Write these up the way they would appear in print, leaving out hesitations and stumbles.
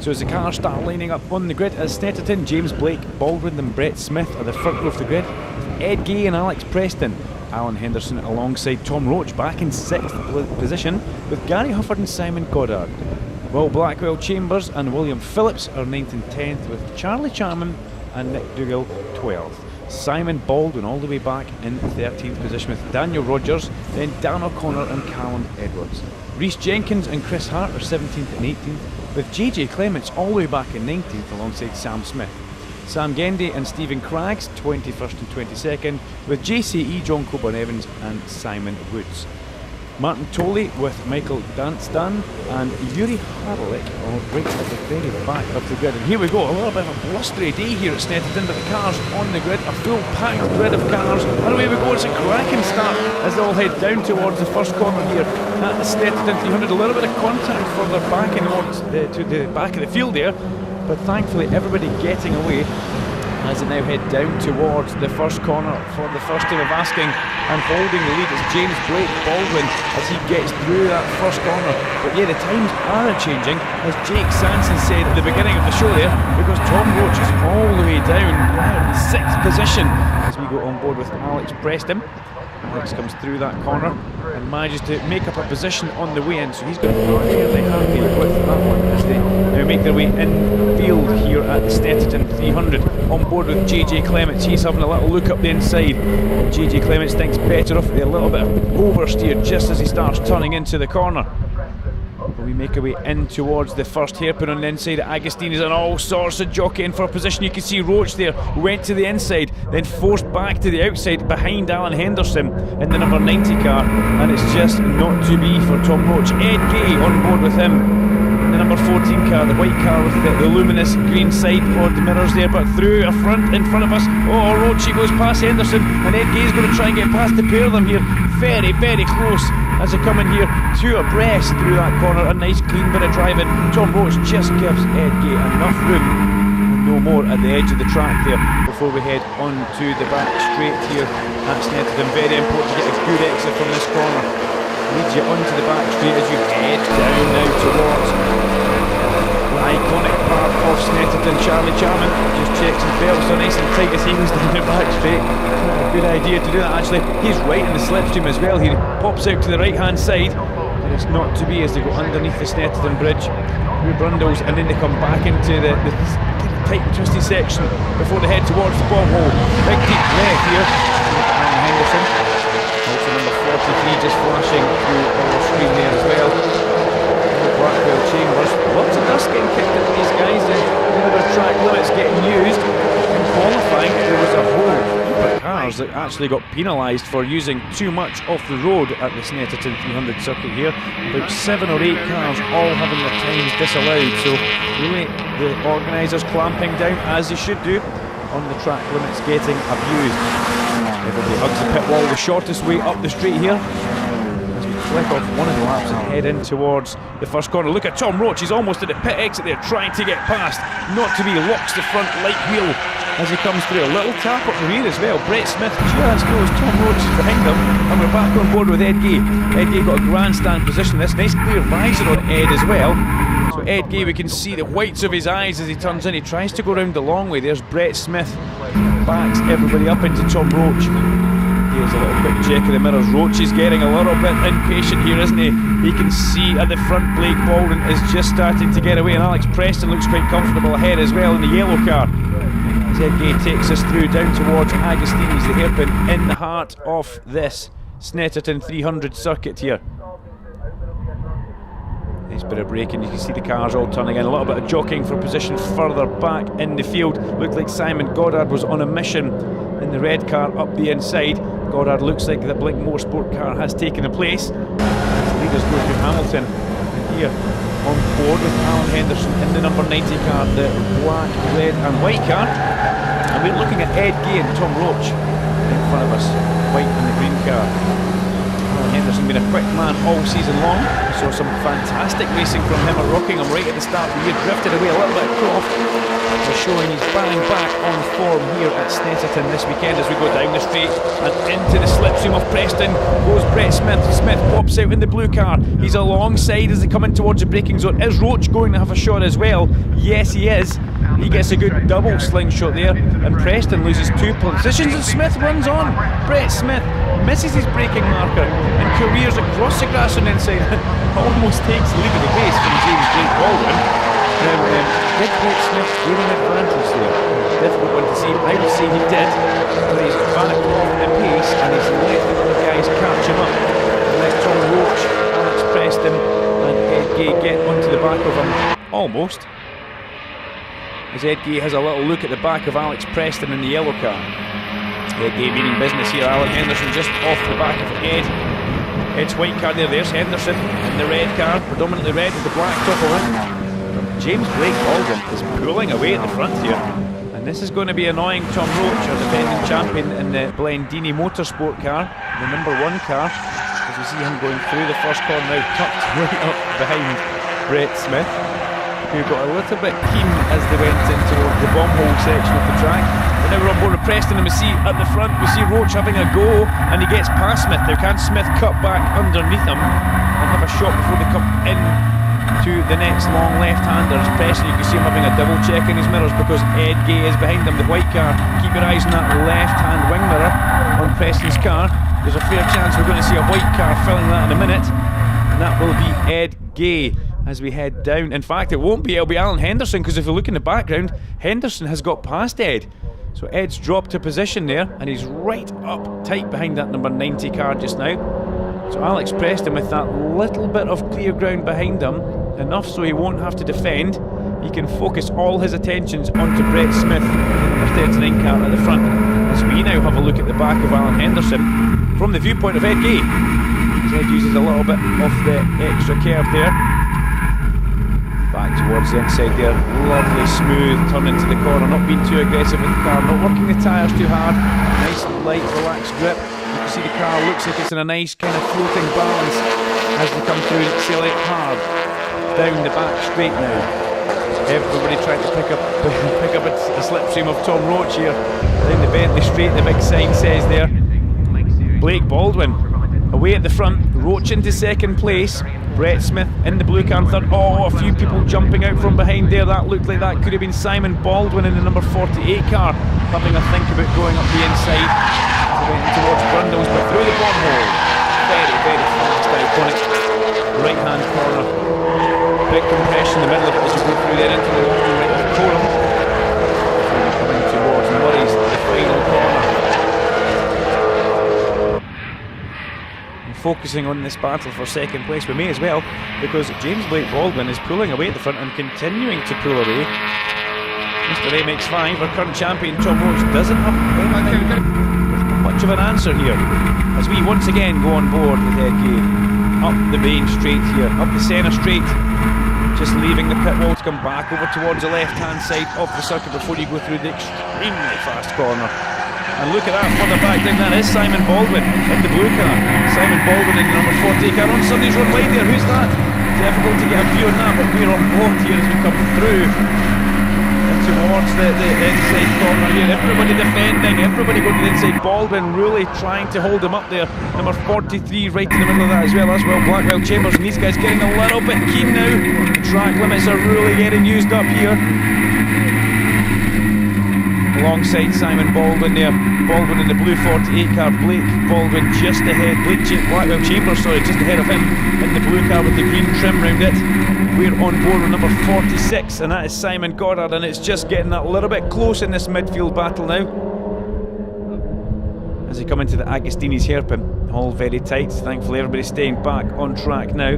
So as the cars start lining up on the grid at Snetterton, James Blake, Baldwin and Brett Smith are the front row of the grid. Ed Gay and Alex Preston. Alan Henderson alongside Tom Roach back in 6th position, with Gary Hufford and Simon Goddard. Will Blackwell Chambers and William Phillips are 9th and 10th, with Charlie Chapman and Nick Dougal 12th. Simon Baldwin all the way back in 13th position with Daniel Rogers, then Dan O'Connor and Callum Edwards. Rhys Jenkins and Chris Hart are 17th and 18th, with JJ Clements all the way back in 19th alongside Sam Smith. Sam Gendy and Stephen Craggs 21st and 22nd, with JCE, John Coburn Evans and Simon Woods. Martin Tolley with Michael Dunstan and Yuri Harlik all right at the very back of the grid. And here we go, a little bit of a blustery day here at Snetterton, but the cars on the grid, a full packed grid of cars, and away we go. It's a cracking start as they all head down towards the first corner here at the Snetterton 300. A little bit of contact further back to the back of the field there, but thankfully everybody getting away as they now head down towards the first corner for the first time of asking, and holding the lead is James Blake Baldwin as he gets through that first corner. But yeah, the times are changing, as Jake Sanson said at the beginning of the show there, because Tom Roach is all the way down in 6th position as we go on board with Alex Preston. Alex comes through that corner and manages to make up a position on the way in, so he's going to be fairly happy with that one as they now make their way in field here at the Snetterton 300. On board with JJ Clements, he's having a little look up the inside. JJ Clements thinks better off a little bit of oversteer just as he starts turning into the corner. We make our way in towards the first hairpin on the inside. Agostini's and all sorts of jockeying for position. You can see Roach there went to the inside, then forced back to the outside behind Alan Henderson in the number 90 car, and it's just not to be for Tom Roach. Ed Gay on board with him, the number 14 car, the white car with the luminous green side pod mirrors there, but through a front in front of us. Oh, Roach, he goes past Henderson, and Ed Gay's going to try and get past the pair of them here. Very, very close as they come in here to abreast through that corner. A nice clean bit of driving. Tom Roach just gives Ed Gay enough room, and no more at the edge of the track there before we head on to the back straight here at Snetterton. Very important to get a good exit from this corner. Leads you onto the back straight as you head down now towards the iconic part of Snetterton. Charlie Chapman just checks his belt so nice and tight as he goes down the back straight. Good idea to do that actually. He's right in the slipstream as well. He pops out to the right hand side, and it's not to be as they go underneath the Snetterton bridge through Brundles, and then they come back into the tight and twisty section before they head towards the bomb hole. Big deep breath here. Alan Henderson, also number 43 just flashing through on the screen there as well. Blackwell Chambers, lots of dust getting kicked into these guys, and the track limits getting used. In qualifying there was a whole heap of cars that actually got penalised for using too much off the road at the Snetterton 300 circuit here. About 7 or 8 cars all having their times disallowed, so really the organisers clamping down, as they should do, on the track limits getting abused. Everybody hugs the pit wall, the shortest way up the straight here. Flick off one of the laps and head in towards the first corner. Look at Tom Roach, he's almost at the pit exit there, trying to get past. Not to be, locks the front light wheel as he comes through. A little tap up the rear as well. Brett Smith just knows Tom Roach is behind him, and we're back on board with Ed Gay. Ed Gay got a grandstand position. This nice clear visor on Ed as well. So Ed Gay, we can see the whites of his eyes as he turns in. He tries to go round the long way. There's Brett Smith, backs everybody up into Tom Roach. Here's a little quick check of the mirrors. Roach is getting a little bit impatient here, isn't he? He can see at the front Blake Baldwin is just starting to get away, and Alex Preston looks quite comfortable ahead as well in the yellow car. Ed Gay takes us through down towards Agostini's, the hairpin in the heart of this Snetterton 300 circuit here. Nice bit of braking, you can see the cars all turning in. A little bit of jockeying for position further back in the field. Looked like Simon Goddard was on a mission in the red car up the inside. Goddard looks like the Blink Motorsport car has taken a place. The leaders go through Hamilton, and here on board with Alan Henderson in the number 90 car, the black, red and white car. And we're looking at Ed Gay and Tom Roach in front of us, white and the green car. Alan Henderson been a quick man all season long. We saw some fantastic racing from him at Rockingham right at the start of the year. Drifted away a little bit at Croft. We're showing he's bang back on form here at Snetterton this weekend as we go down the straight and into the slipstream of Preston goes Brett Smith. Smith pops out in the blue car. He's alongside as they come in towards the braking zone. Is Roach going to have a shot as well? Yes, he is. He gets a good double slingshot there, and Preston loses 2 positions, and Smith runs on. Brett Smith misses his braking marker and careers across the grass on the inside. Almost takes the lead of the race from James Blake Baldwin. Did Brett Smith gain an advantage there? Difficult one to see. I would say he did, but he's back off the pace and he's let the other guys catch him up. And let Tom Roach, Alex Preston and Ed Gay get onto the back of him. Almost. As Ed Gay has a little look at the back of Alex Preston in the yellow car. Ed Gay meaning business here. Alan Henderson just off the back of Ed. Ed's white car there. There's Henderson in the red car, predominantly red with the black top of it. James Blake Baldwin is pulling away at the front here, and this is going to be annoying Tom Roach, our defending champion in the Blendini Motorsport car, the number 1 car, as we see him going through the first corner now, tucked right up behind Brett Smith, who got a little bit keen as they went into the bomb hole section of the track. But now we're on board with Preston, and we see at the front, we see Roach having a go, and he gets past Smith. Now can Smith cut back underneath him and have a shot before they come in to the next long left-hander? As Preston, you can see him having a double check in his mirrors because Ed Gay is behind him, the white car. Keep your eyes on that left-hand wing mirror on Preston's car. There's a fair chance we're going to see a white car filling that in a minute, and that will be Ed Gay as we head down. In fact, it won't be, it'll be Alan Henderson, because if you look in the background, Henderson has got past Ed. So Ed's dropped a position there, and he's right up tight behind that number 90 car just now. So Alex Preston with that little bit of clear ground behind him, enough so he won't have to defend. He can focus all his attentions onto Brett Smith, number 39 car at the front, as we now have a look at the back of Alan Henderson from the viewpoint of Ed Gay. Ed uses a little bit of the extra curve there. Back towards the inside there, lovely smooth turn into the corner, not being too aggressive with the car, not working the tyres too hard, nice light relaxed grip. You can see the car looks like it's in a nice kind of floating balance as they come through and accelerate hard down the back straight now. Everybody trying to pick up a slipstream of Tom Roach here down the Bentley straight. The big sign says there Blake Baldwin away at the front, Roach into second place, Brett Smith in the blue car in third. Oh, a few people jumping out from behind there. That looked like that could have been Simon Baldwin in the number 48 car, having a think about going up the inside towards Brundles, but through the bomb hole. Very, very fast iconic right hand corner. Big compression in the middle of it as you go through there into the long right of Coram. Coming towards Murray's the final corner. Focusing on this battle for second place, we may as well, because James Blake Baldwin is pulling away at the front and continuing to pull away. Mr. MX-5, our current champion Tom Roach, doesn't have much of an answer here, as we once again go on board with Ed Gay up the main straight here, up the centre straight, just leaving the pit wall to come back over towards the left hand side of the circuit before you go through the extremely fast corner. And look at that, further back down, that is Simon Baldwin in the blue car. Simon Baldwin in the number 48 car on Sunday's road line there. Who's that? Difficult to get a view on that, but we're on board here as we come through and towards the inside corner here. Everybody defending, everybody going to the inside. Baldwin really trying to hold him up there. Number 43 right in the middle of that as well. That's well Blackwell Chambers, and these guys getting a little bit keen now. The track limits are really getting used up here. Alongside Simon Baldwin there, Baldwin in the blue 48 car, Blake Baldwin just ahead, Blackwell Chambers, sorry, just ahead of him in the blue car with the green trim round it. We're on board with number 46, and that is Simon Goddard, and it's just getting a little bit close in this midfield battle now. As they come into the Agostini's hairpin, all very tight, thankfully everybody's staying back on track now.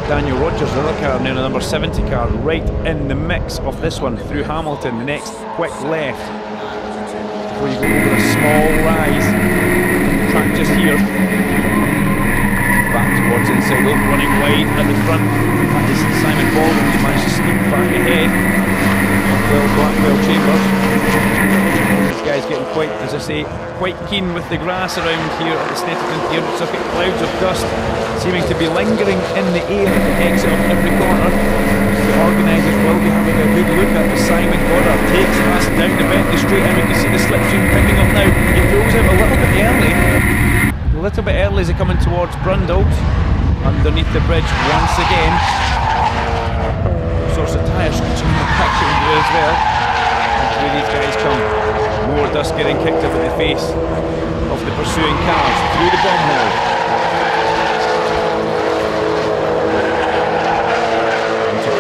Daniel Rogers, the other car now, the number 70 car, right in the mix of this one through Hamilton. The next quick left before you go over a small rise. Track just here. back towards inside loop, running wide at the front. That is Simon Baldwin, who's managed to sneak back ahead of Blackwell Chambers. This guy's getting quite, as I say, quite keen with the grass around here at the Snetterton 300 circuit. Clouds of dust seeming to be lingering in the air at the exit of every corner. The organisers will be having a good look at the Simon Goddard takes us down the Bentley straight, and we can see the slipstream picking up now. He pulls out a little bit early. A little bit early as they're coming towards Brundle. Underneath the bridge once again. All sorts of tyre screeching in the picture as well. And through these guys come. More dust getting kicked up in the face of the pursuing cars through the bomb hole.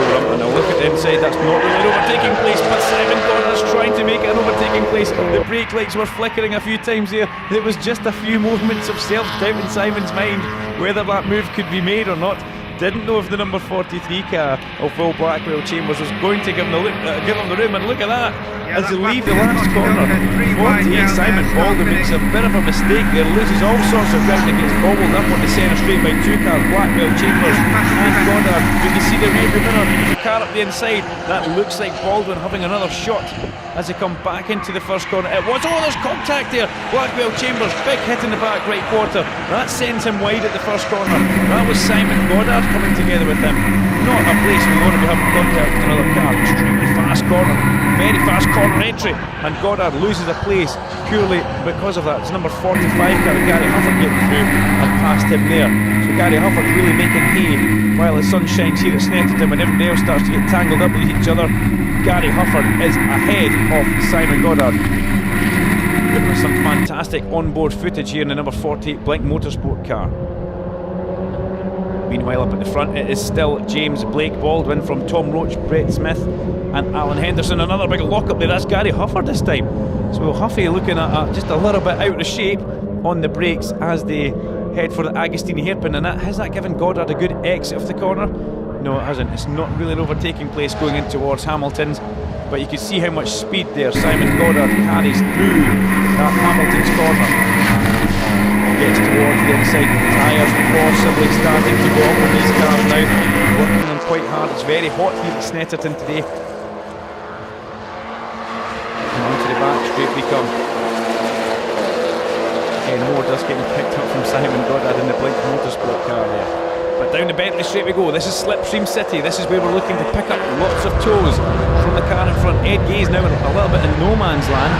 And a look at the inside, that's not really an overtaking place, but Simon Goddard's trying to make it an overtaking place. The brake lights were flickering a few times there. There was just a few moments of self-doubt in Simon's mind whether that move could be made or not. Didn't know if the number 43 car of Will Blackwell Chambers was going to give him the room, and look at that, as they leave the last corner. 48 Simon Baldwin makes a bit of a mistake there, loses all sorts of ground and gets bobbled up on the centre straight by two cars, Blackwell Chambers and Goddard. You can see the rear winner, the car up the inside. That looks like Baldwin having another shot as they come back into the first corner. It was, oh, there's contact there. Blackwell Chambers, big hit in the back right quarter. That sends him wide at the first corner. That was Simon Goddard coming together with him. Not a place we want to be having contact with another car. Extremely fast corner, very fast corner entry, and Goddard loses a place purely because of that. It's number 45 car, Gary Hufford, getting through and past him there. So Gary Hufford really making hay while the sun shines here at Snetterton. When everybody else starts to get tangled up with each other, Gary Hufford is ahead of Simon Goddard. Giving us some fantastic onboard footage here in the number 48 Blink Motorsport car. Meanwhile, up at the front, it is still James Blake Baldwin from Tom Roach, Brett Smith and Alan Henderson. Another big lock up there, that's Gary Hufford this time. So Huffy looking at just a little bit out of shape on the brakes as they head for the Agostini hairpin, and has that given Goddard a good exit of the corner? No, it hasn't. It's not really an overtaking place going in towards Hamilton's, but you can see how much speed there Simon Goddard carries through that Hamilton's corner. Gets towards the inside, tyres possibly starting to go up on these cars now, working them quite hard. It's very hot here at Snetterton today. And onto the back straight we come. Again, more dust getting picked up from Simon Goddard in the Blink Motorsport car there. But down the Bentley straight we go. This is Slipstream City. This is where we're looking to pick up lots of toes from the car in front. Ed Gay's now in a little bit in no man's land,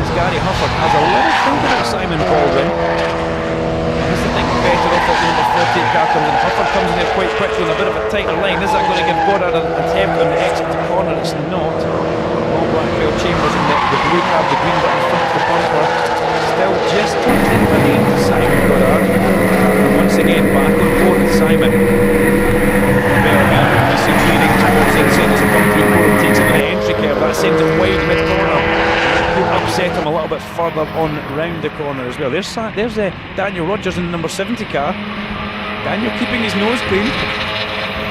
as Gary Hufford has a little think about Simon Baldwin. This is the thing, better off at the number 48 car comes in. Hufford comes in there quite quickly on a bit of a tighter line. Is that going to give Goddard an attempt on the exit to corner? It's not. All Blackwell Chambers in the blue car, the green button in front of the bumper. Still just in behind Simon Goddard. And once again back and forth Simon. He's leading towards the inside as he comes through corner, takes it to the entry curve. That sends him wide mid-corner. Could upset him a little bit further on round the corner as well. There's Daniel Rogers in the number 70 car. Daniel keeping his nose clean.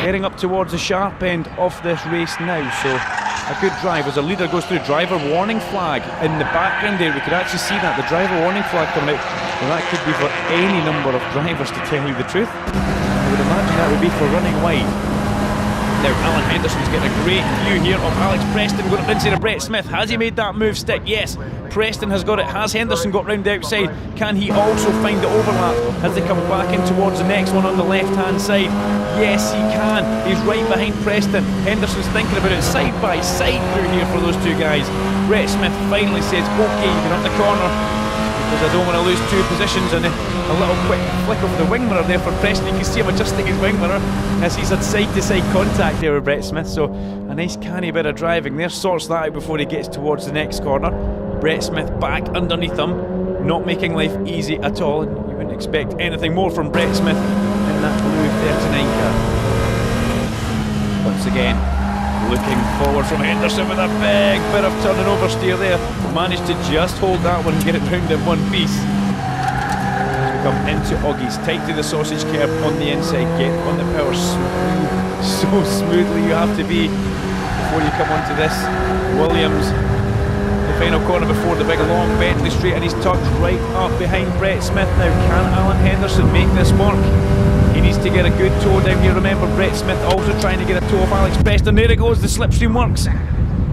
Getting up towards the sharp end of this race now. So a good drive as the leader goes through. Driver warning flag in the background there. We could actually see that, the driver warning flag coming out. Well, that could be for any number of drivers, to tell you the truth. I would imagine that would be for running wide. Now Alan Henderson's getting a great view here of Alex Preston going up inside of Brett Smith. Has he made that move stick? Yes, Preston has got it. Has Henderson got round the outside? Can he also find the overlap as they come back in towards the next one on the left hand side? Yes, he can. He's right behind Preston. Henderson's thinking about it side by side through here for those two guys. Brett Smith finally says, okay, you can up the corner, because I don't want to lose two positions. And a little quick flick of the wing mirror there for Preston. You can see him adjusting his wing mirror as he's had side-to-side contact there with Brett Smith. So a nice canny bit of driving there. Sorts that out before he gets towards the next corner. Brett Smith back underneath him, not making life easy at all. And you wouldn't expect anything more from Brett Smith in that blue 39 car. Once again, looking forward from Henderson with a big bit of turn and oversteer there. Managed to just hold that one and get it round in one piece. As we come into Oggies, tight to the sausage curb on the inside. Get on the power so smoothly you have to be before you come onto this. Williams, the final corner before the big long Bentley straight, and he's tucked right up behind Brett Smith now. Can Alan Henderson make this work? needs to get a good toe down here. Remember, Brett Smith also trying to get a toe off Alex Preston. There it goes, the slipstream works.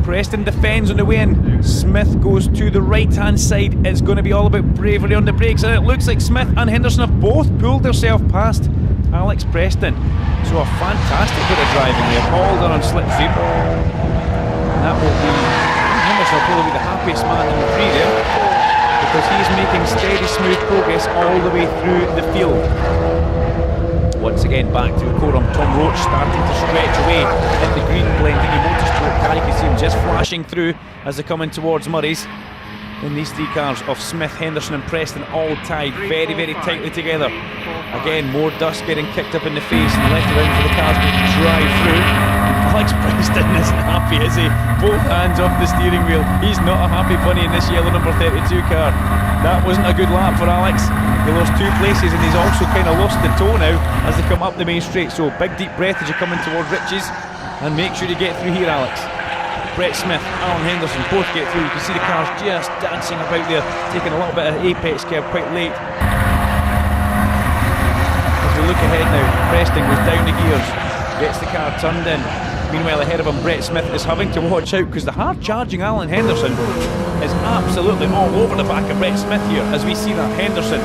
Preston defends on the way in. Smith goes to the right-hand side. It's going to be all about bravery on the brakes, and it looks like Smith and Henderson have both pulled themselves past Alex Preston. So a fantastic bit of driving there, all done on slipstream. And that will be, Henderson will probably be the happiest man in the three there, because he's making steady, smooth progress all the way through the field. Once again, back through Coram, Tom Roach starting to stretch away at the green blending motorsport car. You can see him just flashing through as they're coming towards Murray's. In these three cars of Smith, Henderson and Preston, all tied very, very tightly together. Again, more dust getting kicked up in the face and left around for the cars to drive through. Alex Preston isn't happy, is he? Both hands off the steering wheel. He's not a happy bunny in this yellow number 32 car. That wasn't a good lap for Alex. He lost 2 places, and he's also kind of lost the toe now as they come up the main straight. So big deep breath as you're coming towards Riches, and make sure you get through here, Alex. Brett Smith, Alan Henderson both get through. You can see the cars just dancing about there, taking a little bit of apex curve quite late. As we look ahead now, Preston goes down the gears, gets the car turned in. Meanwhile, ahead of him, Brett Smith is having to watch out because the hard charging Alan Henderson is absolutely all over the back of Brett Smith here. As we see that, Henderson,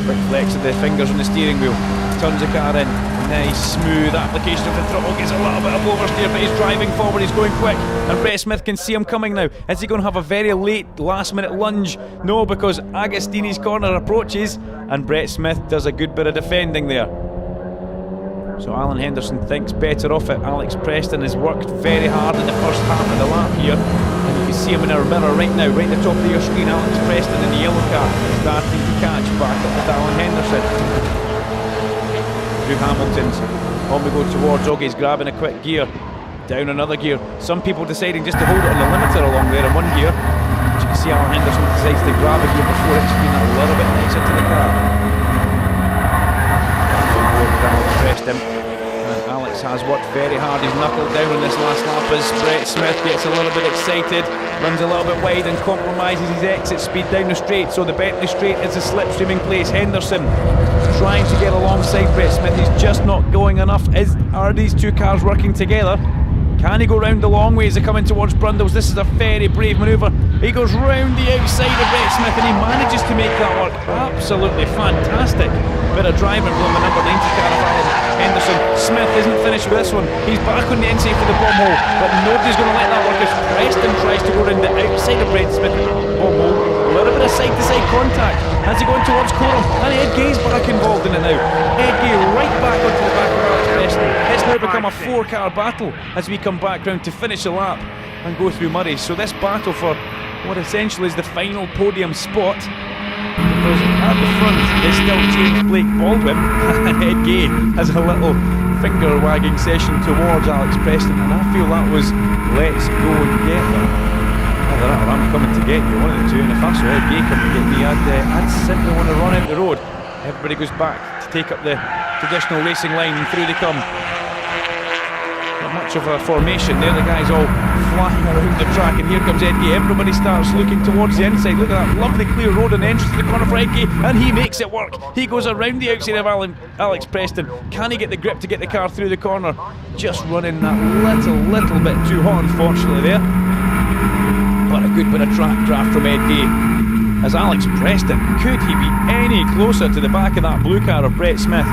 quick flex of the fingers on the steering wheel, turns the car in. Nice smooth application of the throttle, gets a little bit of oversteer, but he's driving forward, he's going quick, and Brett Smith can see him coming now. Is he going to have a very late last minute lunge? No, because Agostini's corner approaches and Brett Smith does a good bit of defending there. So Alan Henderson thinks better of it. Alex Preston has worked very hard in the first half of the lap here, and you can see him in our mirror right now, right at the top of your screen. Alex Preston in the yellow car starting to catch back up with Alan Henderson. Through Hamilton's, on we go towards Oggie's, grabbing a quick gear, down another gear. Some people deciding just to hold it on the limiter along there in one gear. But you can see Alan Henderson decides to grab a gear before it's been a little bit nicer to the car. Preston, and Alex has worked very hard. He's knuckled down on this last lap as Brett Smith gets a little bit excited, runs a little bit wide and compromises his exit speed down the straight. So the Bentley straight is a slipstreaming place. Henderson trying to get alongside Brett Smith, he's just not going enough. Are these two cars working together? Can he go round the long way as they're coming towards Brundles? This is a very brave manoeuvre. He goes round the outside of Brett Smith and he manages to make that work. Absolutely fantastic bit of driving from the number 90 car of Alan Henderson. Smith isn't finished with this one. He's back on the inside for the bomb hole, but nobody's going to let that work as Preston tries to go round the outside of Brett Smith bomb hole. A little bit of side-to-side contact as he going towards Coram, and Ed Gay's back involved in it now. Ed Gay right back onto the back of Alex Preston. It's now become a 4-car battle as we come back round to finish the lap and go through Murray. So this battle for what essentially is the final podium spot, because at the front is still James Blake Baldwin and Ed Gay has a little finger wagging session towards Alex Preston, and I feel that was let's go and get them. Either that or I'm coming to get you, one of the two, and if I saw Ed Gay come to get me, I'd simply want to run out the road. Everybody goes back to take up the traditional racing line and through they come. Not much of a formation there, the guys all flying around the track, and here comes Ed Gay. Everybody starts looking towards the inside. Look at that lovely clear road and entrance to the corner for Ed Gay, and he makes it work. He goes around the outside of Alex Preston. Can he get the grip to get the car through the corner? Just running that little bit too hot, unfortunately there. But a good bit of track draft from Ed Gay. As Alex Preston, could he be any closer to the back of that blue car of Brett Smith?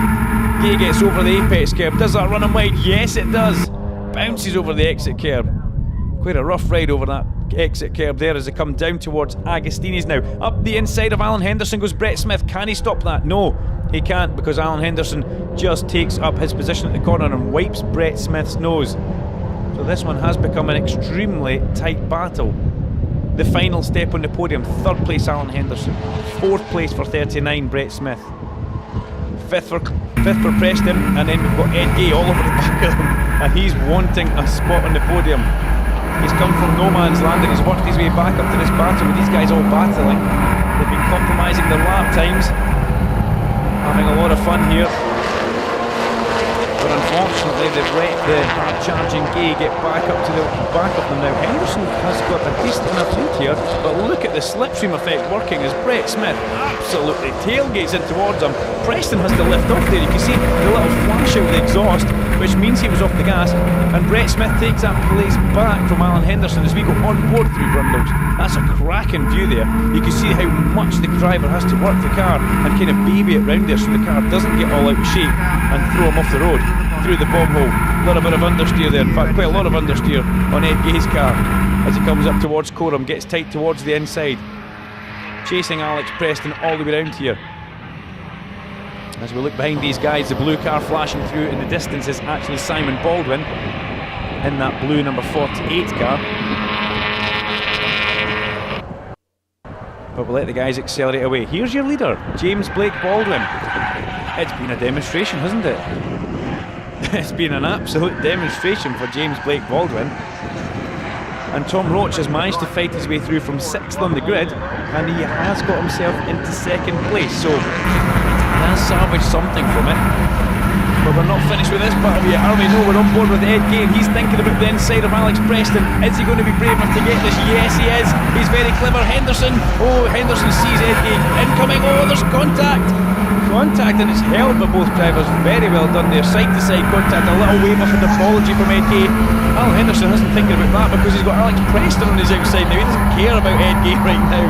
Gay gets over the apex curb. Does that run him wide? Yes, it does. Bounces over the exit curb. Quite a rough ride over that exit curb there as they come down towards Agostini's now. Up the inside of Alan Henderson goes Brett Smith. Can he stop that? No, he can't, because Alan Henderson just takes up his position at the corner and wipes Brett Smith's nose. So this one has become an extremely tight battle. The final step on the podium, 3rd place Alan Henderson, 4th place for 39 Brett Smith, 5th for Preston, and then we've got Ed Gay all over the back of him, and he's wanting a spot on the podium. He's come from no man's land and he's worked his way back up to this battle with these guys all battling. They've been compromising their lap times, having a lot of fun here. but unfortunately they've let the hard-charging Gay get back up to the back of them now. Henderson has got a decent enough lead here, but look at the slipstream effect working as Brett Smith absolutely tailgates in towards him. Preston has to lift off there. You can see the little flash out the exhaust, which means he was off the gas, and Brett Smith takes that place back from Alan Henderson as we go on board through Brundles. That's a cracking view there. You can see how much the driver has to work the car and kind of baby it round there so the car doesn't get all out of shape and throw him off the road through the bomb hole. A little bit of understeer there, in fact quite a lot of understeer on Ed Gay's car as he comes up towards Coram, gets tight towards the inside, chasing Alex Preston all the way around here. As we look behind these guys, the blue car flashing through in the distance is actually Simon Baldwin in that blue number 48 car. But we'll let the guys accelerate away. Here's your leader, James Blake Baldwin. It's been a demonstration, hasn't it? It's been an absolute demonstration for James Blake Baldwin. And Tom Roach has managed to fight his way through from 6th on the grid, and he has got himself into 2nd place, so he has salvaged something from it. But we're not finished with this battle yet, are we? No, we're on board with Ed Gay, and he's thinking about the inside of Alex Preston. Is he going to be brave enough to get this? Yes, he is. He's very clever. Henderson. Oh, Henderson sees Ed Gay incoming. Oh, there's contact. Contact, and it's held by both drivers. Very well done there. Side-to-side contact. A little wave of an apology from Ed Gay. Alan Henderson isn't thinking about that because he's got Alex Preston on his outside now. He doesn't care about Ed Gay right now.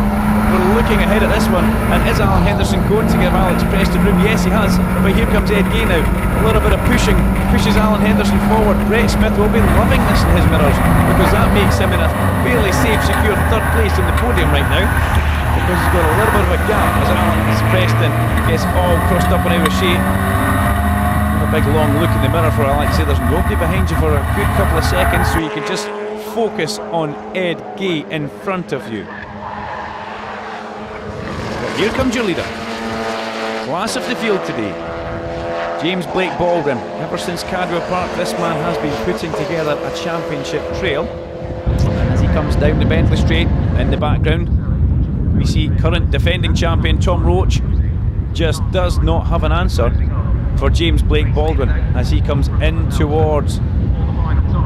We're looking ahead at this one, and is Alan Henderson going to give Alex Preston room? Yes, he has, but here comes Ed Gay now. A little bit of pushing, pushes Alan Henderson forward. Brett Smith will be loving this in his mirrors because that makes him in a fairly safe, secure 3rd place on the podium right now, because he's got a little bit of a gap as Alex Preston gets all crossed up and out of shape. A big long look in the mirror for Alex. There's nobody behind you for a good couple of seconds, so you can just focus on Ed Gay in front of you. Here comes your leader. Class of the field today, James Blake Baldwin. Ever since Cadwell Park, this man has been putting together a championship trail. And as he comes down the Bentley Straight, in the background, we see current defending champion Tom Roach just does not have an answer for James Blake Baldwin as he comes in towards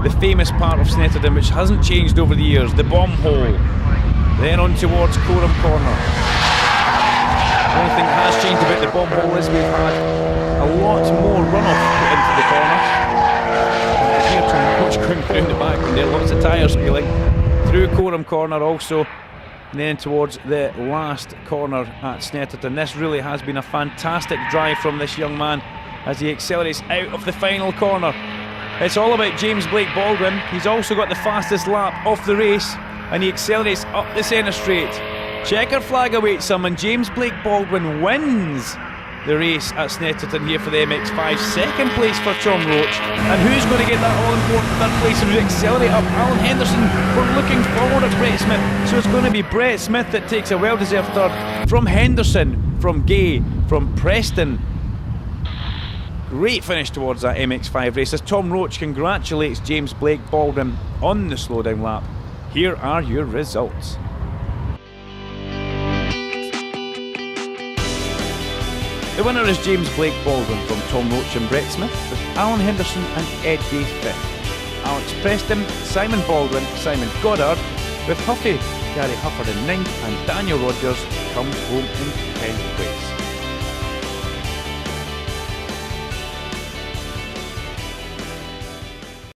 the famous part of Snetterton, which hasn't changed over the years, the bomb hole. Then on towards Coram Corner. The only thing that has changed about the bomb hole is we've had a lot more runoff put into the corner. Here Tom Roach going through the back, and there lots of tyres squealing through Coram Corner also, and then towards the last corner at Snetterton. This really has been a fantastic drive from this young man as he accelerates out of the final corner. It's all about James Blake Baldwin. He's also got the fastest lap of the race, and he accelerates up the centre straight. Checker flag awaits him, and James Blake Baldwin wins the race at Snetterton here for the MX-5. 2nd place for Tom Roach. And who's going to get that all-important 3rd place and accelerate up? Alan Henderson. We're looking forward at Brett Smith. So it's going to be Brett Smith that takes a well-deserved 3rd from Henderson, from Gay, from Preston. Great finish towards that MX-5 race as Tom Roach congratulates James Blake Baldwin on the slowdown lap. Here are your results. The winner is James Blake Baldwin from Tom Roach and Brett Smith, with Alan Henderson and Ed Gay 5th. Alex Preston, Simon Baldwin, Simon Goddard, with Huffy, Gary Hufford in 9th, and Daniel Rogers comes home in 10th place.